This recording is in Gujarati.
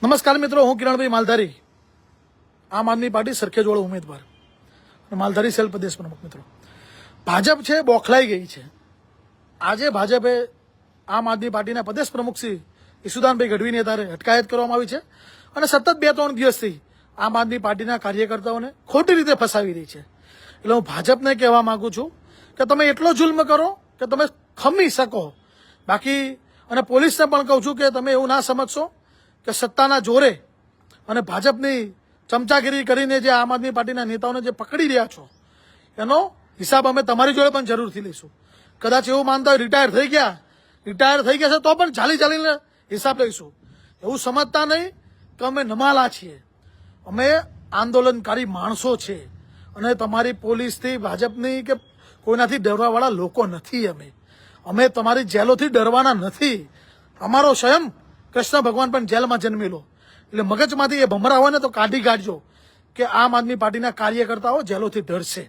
નમસ્કાર મિત્રો, હું કિરણભાઈ માલધારી, આમ આદમી પાર્ટી સરખેજવાળો ઉમેદવાર, માલધારી સેલ પ્રદેશ પ્રમુખ. મિત્રો, ભાજપ છે બોખલાઈ ગઈ છે. આજે ભાજપે આમ આદમી પાર્ટીના પ્રદેશ પ્રમુખ શ્રી ઈસુદાનભાઈ ગઢવીની અત્યારે અટકાયત કરવામાં આવી છે અને સતત 2-3 દિવસથી આમ આદમી પાર્ટીના કાર્યકર્તાઓને ખોટી રીતે ફસાવી રહી છે. એટલે હું ભાજપને કહેવા માંગુ છું કે તમે એટલો જુલ્મ કરો કે તમે ખમી શકો. બાકી અને પોલીસને પણ કહું છું કે તમે એવું ના સમજશો કે સત્તાના જોરે અને ભાજપની ચમચાગીરી કરીને જે આમ આદમી પાર્ટીના નેતાઓને જે પકડી રહ્યા છો એનો હિસાબ અમે તમારી જોડે પણ જરૂરથી લઈશું. કદાચ એવું માનતા હોય રિટાયર થઈ ગયા છે તો પણ ચાલીને હિસાબ લઈશું. એવું સમજતા નહીં કે અમે નમાલા છીએ, અમે આંદોલનકારી માણસો છે અને તમારી પોલીસથી, ભાજપની કે કોઈનાથી ડરવાવાળા લોકો નથી. અમે તમારી જેલોથી ડરવાના નથી. અમારો સ્વયં કૃષ્ણ ભગવાન પણ જેલમાં જન્મેલો. એટલે મગજમાંથી એ ભમરા હોય ને તો કાઢી કાઢજો કે આમ આદમી પાર્ટીના કાર્યકર્તાઓ જેલોથી ડરશે.